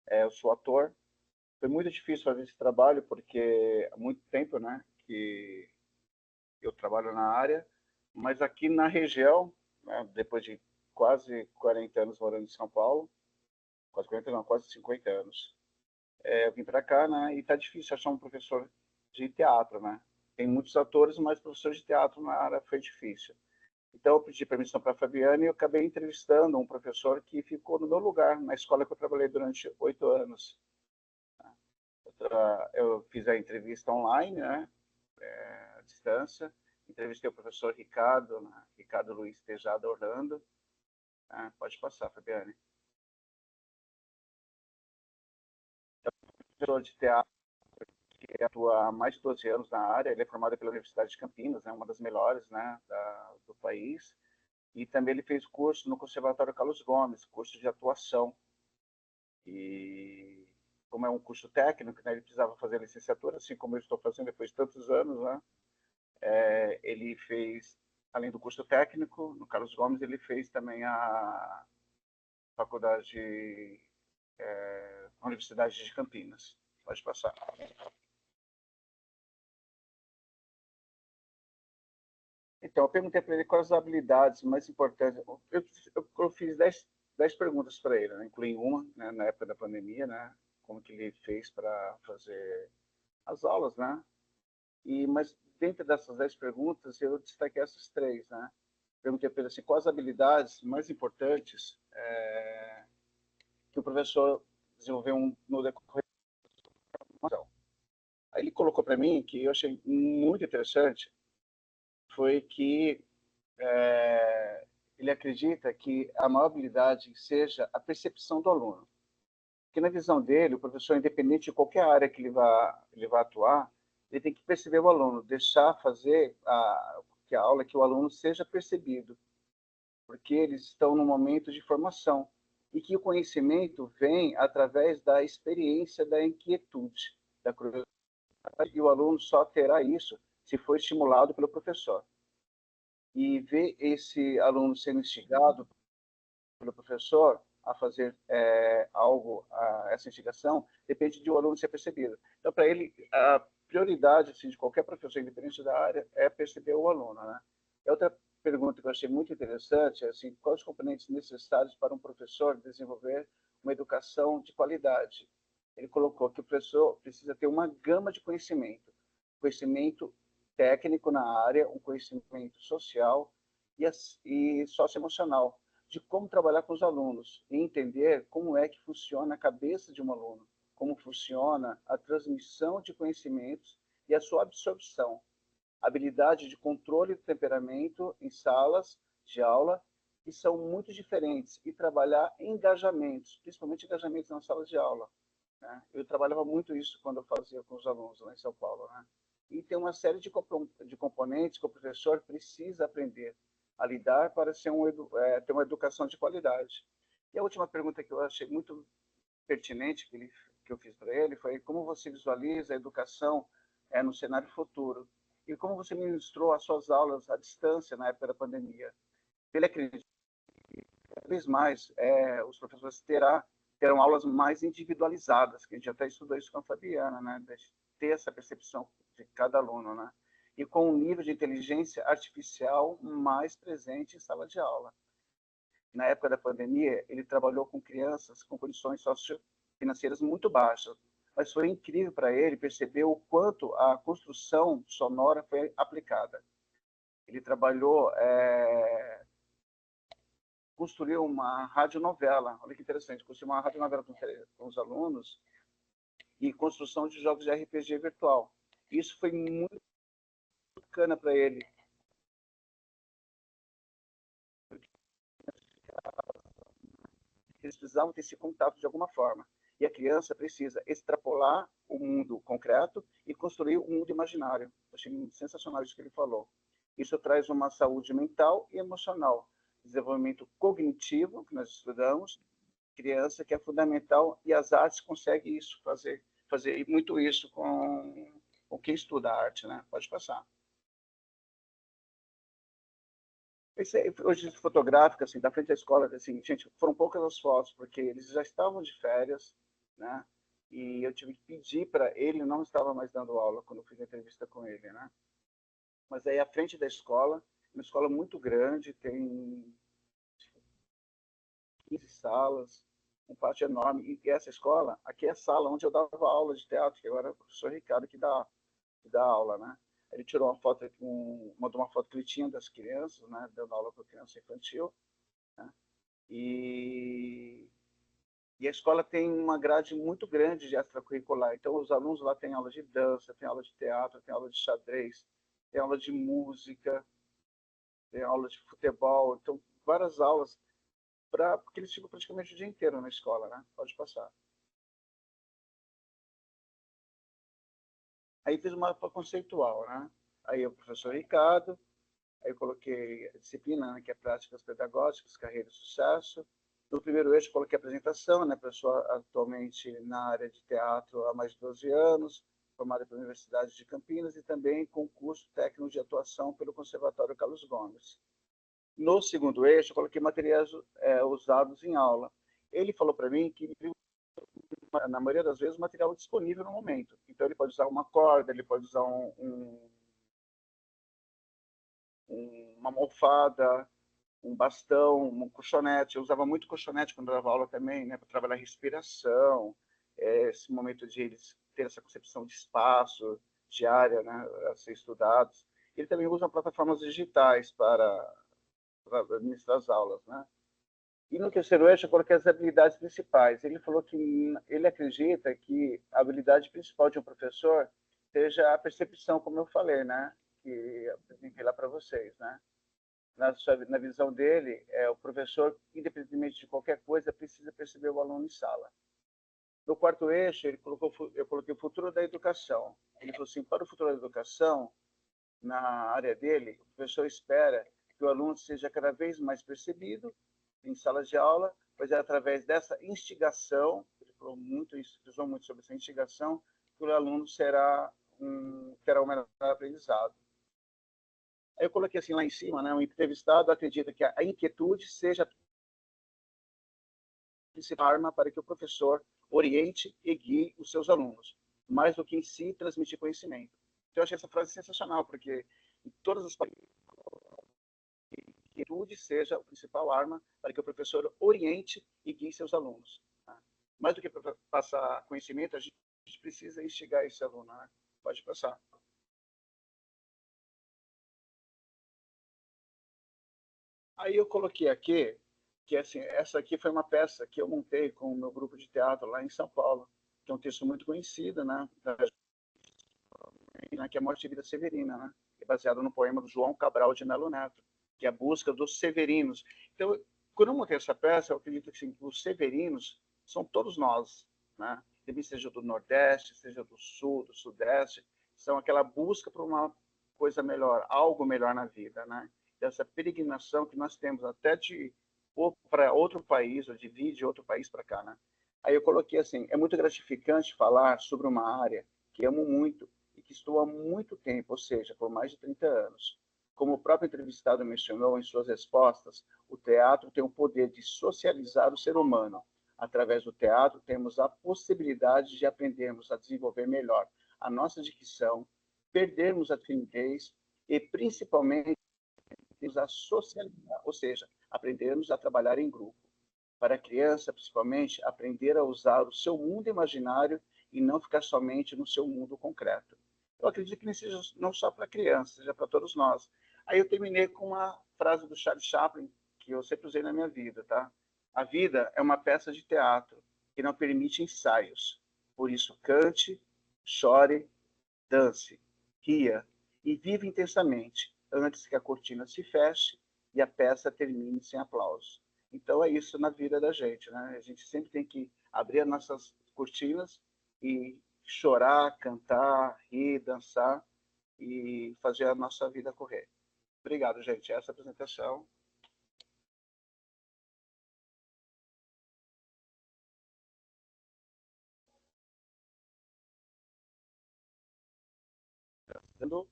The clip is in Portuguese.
Eu sou ator. Foi muito difícil fazer esse trabalho, porque há muito tempo, né, que eu trabalho na área, mas aqui na região, né, depois de quase 40 anos morando em São Paulo, quase 40 não, quase 50 anos, eu vim para cá, né, e tá difícil achar um professor de teatro, né? Tem muitos atores, mas professor de teatro na área foi difícil. Então eu pedi permissão para a Fabiana e eu acabei entrevistando um professor que ficou no meu lugar, na escola que eu trabalhei durante 8 anos. Eu fiz a entrevista online, né, à distância, entrevistei o professor Ricardo, né, Ricardo Luiz Tejada Orlando. Pode passar, Fabiane. Professor de teatro que atua há mais de 12 anos na área, ele é formado pela Universidade de Campinas, né, uma das melhores, né, do país, e também ele fez curso no Conservatório Carlos Gomes, curso de atuação, e como é um curso técnico, né, ele precisava fazer a licenciatura, assim como eu estou fazendo depois de tantos anos, né, ele fez, além do curso técnico, no Carlos Gomes, ele fez também a faculdade, a Universidade de Campinas. Pode passar. Então, eu perguntei para ele quais as habilidades mais importantes. Eu fiz 10 perguntas para ele, né? Incluí uma, né, na época da pandemia, né? Como que ele fez para fazer as aulas, né? Mas dentro dessas 10 perguntas, eu destaquei essas três, né? Perguntei para ele assim, quais as habilidades mais importantes que o professor desenvolveu no decorrer da formação. Aí ele colocou para mim, que eu achei muito interessante, foi que ele acredita que a maior habilidade seja a percepção do aluno. Porque na visão dele, o professor, independente de qualquer área que ele vá atuar, ele tem que perceber o aluno, deixar fazer que a aula, que o aluno seja percebido, porque eles estão no momento de formação e que o conhecimento vem através da experiência, da inquietude, da curiosidade, e o aluno só terá isso se for estimulado pelo professor. E ver esse aluno sendo instigado pelo professor a fazer algo, essa instigação, depende de o aluno ser percebido. Então, para ele, a prioridade assim, de qualquer professor, independente da área, é perceber o aluno. Né? E outra pergunta que eu achei muito interessante é assim, quais os componentes necessários para um professor desenvolver uma educação de qualidade? Ele colocou que o professor precisa ter uma gama de conhecimento técnico na área, um conhecimento social e socioemocional, de como trabalhar com os alunos e entender como é que funciona a cabeça de um aluno, como funciona a transmissão de conhecimentos e a sua absorção, habilidade de controle do temperamento em salas de aula que são muito diferentes e trabalhar engajamentos, principalmente engajamentos nas salas de aula. Né? Eu trabalhava muito isso quando eu fazia com os alunos lá em São Paulo. Né? E tem uma série de componentes que o professor precisa aprender a lidar para ser ter uma educação de qualidade. E a última pergunta que eu achei muito pertinente que eu fiz para ele foi como você visualiza a educação no cenário futuro e como você ministrou as suas aulas à distância na época da pandemia. Ele acredita que cada vez mais os professores terão aulas mais individualizadas, que a gente até estudou isso com a Fabiana, né? De ter essa percepção de cada aluno, né? E com um nível de inteligência artificial mais presente em sala de aula. Na época da pandemia, ele trabalhou com crianças com condições sociofinanceiras muito baixas, mas foi incrível para ele perceber o quanto a construção sonora foi aplicada. Ele trabalhou, construiu uma radionovela, olha que interessante, construiu uma radionovela com os alunos e construção de jogos de RPG virtual. Isso foi muito bacana para ele. Eles precisavam ter esse contato de alguma forma. E a criança precisa extrapolar o mundo concreto e construir um mundo imaginário. Achei sensacional isso que ele falou. Isso traz uma saúde mental e emocional, desenvolvimento cognitivo, que nós estudamos, criança, que é fundamental, e as artes conseguem isso, fazer muito isso com quem estuda a arte. Né? Pode passar. Hoje, fotográfica, assim, da frente da escola, assim, gente, foram poucas as fotos, porque eles já estavam de férias, né? E eu tive que pedir para ele, não estava mais dando aula quando eu fiz a entrevista com ele, né? Mas aí à frente da escola, uma escola muito grande, tem 15 salas, um pátio enorme. E essa escola, aqui é a sala onde eu dava aula de teatro, que agora é o professor Ricardo que dá aula, né? Ele tirou uma foto, mandou uma foto que ele tinha das crianças, né? Dando aula para criança infantil, né? E, e a escola tem uma grade muito grande de extracurricular. Então, os alunos lá têm aula de dança, têm aula de teatro, têm aula de xadrez, têm aula de música, têm aula de futebol. Então, várias aulas, porque eles ficam praticamente o dia inteiro na escola, né? Pode passar. Aí fiz uma mapa conceitual, né? Aí o professor Ricardo, aí eu coloquei a disciplina, né, que é práticas pedagógicas, carreira e sucesso. No primeiro eixo, coloquei a apresentação, né, pessoa atualmente na área de teatro há mais de 12 anos, formada pela Universidade de Campinas e também com curso técnico de atuação pelo Conservatório Carlos Gomes. No segundo eixo, eu coloquei materiais usados em aula. Ele falou para mim que, na maioria das vezes, o material é disponível no momento. Então, ele pode usar uma corda, ele pode usar uma almofada, um bastão, um colchonete. Eu usava muito colchonete quando eu dava aula também, né, para trabalhar respiração, esse momento de eles ter essa concepção de espaço, de área, né, a ser estudados. Ele também usa plataformas digitais para administrar as aulas, né? E no terceiro eixo eu coloquei as habilidades principais. Ele falou que ele acredita que a habilidade principal de um professor seja a percepção, como eu falei, né? Que eu apresentei lá para vocês, né? Na visão dele, o professor, independentemente de qualquer coisa, precisa perceber o aluno em sala. No quarto eixo, eu coloquei o futuro da educação. Ele falou assim, para o futuro da educação, na área dele, o professor espera que o aluno seja cada vez mais percebido em salas de aula, pois é através dessa instigação, ele falou muito isso, frisou muito sobre essa instigação, que o aluno terá o melhor aprendizado. Aí eu coloquei assim lá em cima, né, o entrevistado acredita que a inquietude seja a principal arma para que o professor oriente e guie os seus alunos, mais do que em si transmitir conhecimento. Então eu achei essa frase sensacional, porque em todas as inquietude seja a principal arma para que o professor oriente e guie seus alunos. Tá? Mais do que passar conhecimento, a gente precisa instigar esse aluno. Né? Pode passar. Aí eu coloquei aqui, que assim, essa aqui foi uma peça que eu montei com o meu grupo de teatro lá em São Paulo, que é um texto muito conhecido, né, que é a Morte e Vida Severina, né, que é baseado no poema do João Cabral de Melo Neto, que é a busca dos severinos. Então, quando eu montei essa peça, eu acredito que, assim, que os severinos são todos nós, né, seja do Nordeste, seja do Sul, do Sudeste, são aquela busca por uma coisa melhor, algo melhor na vida, né, dessa peregrinação que nós temos até de para outro país, ou de vir de outro país para cá, né. Aí eu coloquei assim, é muito gratificante falar sobre uma área que amo muito e que estou há muito tempo, ou seja, por mais de 30 anos. Como o próprio entrevistado mencionou em suas respostas, o teatro tem o poder de socializar o ser humano. Através do teatro, temos a possibilidade de aprendermos a desenvolver melhor a nossa dicção, perdermos a timidez e, principalmente, a socializar, ou seja, aprendermos a trabalhar em grupo. Para a criança, principalmente, aprender a usar o seu mundo imaginário e não ficar somente no seu mundo concreto. Eu acredito que não seja não só para a criança, seja para todos nós. Aí eu terminei com uma frase do Charles Chaplin, que eu sempre usei na minha vida, tá? A vida é uma peça de teatro que não permite ensaios. Por isso, cante, chore, dance, ria e viva intensamente antes que a cortina se feche e a peça termine sem aplauso. Então é isso na vida da gente, né? A gente sempre tem que abrir as nossas cortinas e chorar, cantar, rir, dançar e fazer a nossa vida correr. Obrigado, gente. Essa apresentação. Dando